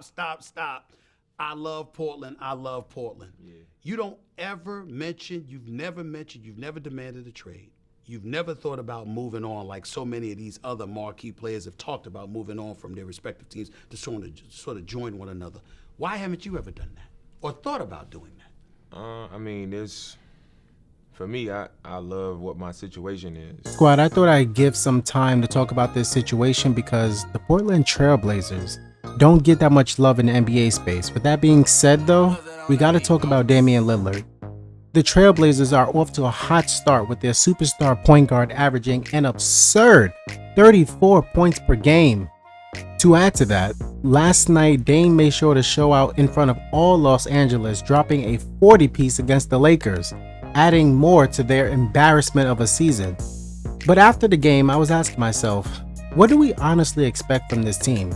stop. I love Portland. Yeah. You don't ever mention, you've never demanded a trade. You've never thought about moving on like so many of these other marquee players have talked about moving on from their respective teams to sort of join one another. Why haven't you ever done that or thought about doing that? I mean, for me, I love what my situation is. Squad, I thought I'd give some time to talk about this situation because the Portland Trailblazers don't get that much love in the NBA space. With that being said, though, we got to talk about Damian Lillard. The Trailblazers are off to a hot start with their superstar point guard averaging an absurd 34 points per game. To add to that, last night Dame made sure to show out in front of all Los Angeles, dropping a 40-piece against the Lakers, adding more to their embarrassment of a season. But after the game, I was asking myself, what do we honestly expect from this team?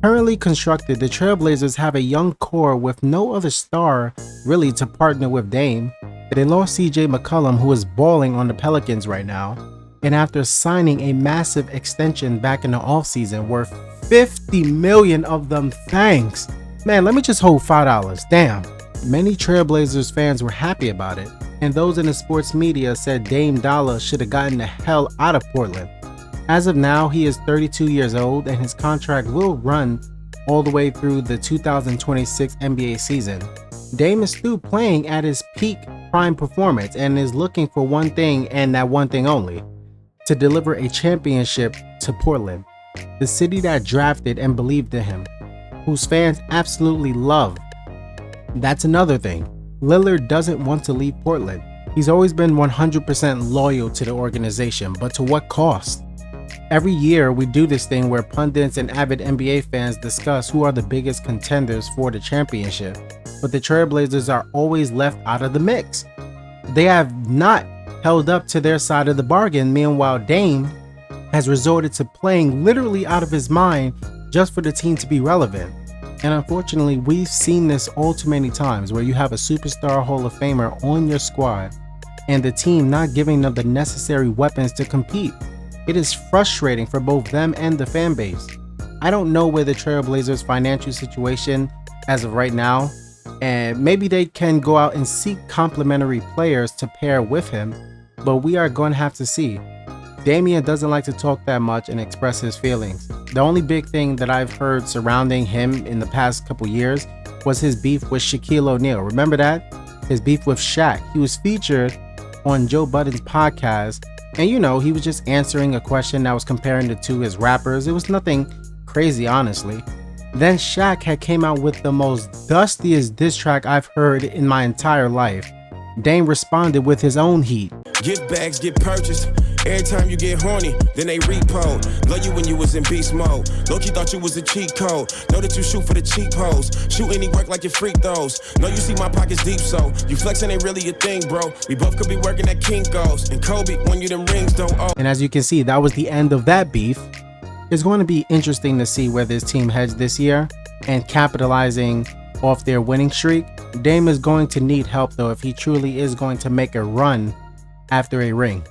Currently constructed, the Trailblazers have a young core with no other star really to partner with Dame. They lost CJ McCollum, who is balling on the Pelicans right now, and after signing a massive extension back in the offseason worth $50 million of them, thanks. Man, let me just hold $5. Damn. Many Trailblazers fans were happy about it, and those in the sports media said Dame Dollar should have gotten the hell out of Portland. As of now, he is 32 years old and his contract will run all the way through the 2026 NBA season. Dame is still playing at his peak prime performance and is looking for one thing and that one thing only: to deliver a championship to Portland, the city that drafted and believed in him, whose fans absolutely love. That's another thing. Lillard doesn't want to leave Portland. He's always been 100% loyal to the organization, but to what cost? Every year we do this thing where pundits and avid NBA fans discuss who are the biggest contenders for the championship, but the Trailblazers are always left out of the mix. They have not held up to their side of the bargain. Meanwhile, Dame has resorted to playing literally out of his mind just for the team to be relevant. And unfortunately, we've seen this all too many times where you have a superstar Hall of Famer on your squad and the team not giving them the necessary weapons to compete. It is frustrating for both them and the fan base. I don't know where the Trailblazers' financial situation as of right now, and maybe they can go out and seek complementary players to pair with him, but we are going to have to see. Damian doesn't like to talk that much and express his feelings. The only big thing that I've heard surrounding him in the past couple years was his beef with Shaquille O'Neal. Remember that? His beef with Shaq. He was featured on Joe Budden's podcast, and he was just answering a question that was comparing the two as rappers. It was nothing crazy, honestly. Then Shaq had came out with the most dustiest diss track I've heard in my entire life. Dame responded with his own heat. Gift bags get purchased. Every time you get horny, then they repo. Love you when you was in beast mode. Loki thought you was a cheat code. Know that you shoot for the cheap hoes. Shoot any work like your freak those. Know you see my pockets deep, so you flexing ain't really a thing, bro. We both could be working at Kinko's. And Kobe, when you them rings don't owe. And as you can see, that was the end of that beef. It's going to be interesting to see where this team heads this year, and capitalizing off their winning streak. Dame is going to need help though if he truly is going to make a run after a ring.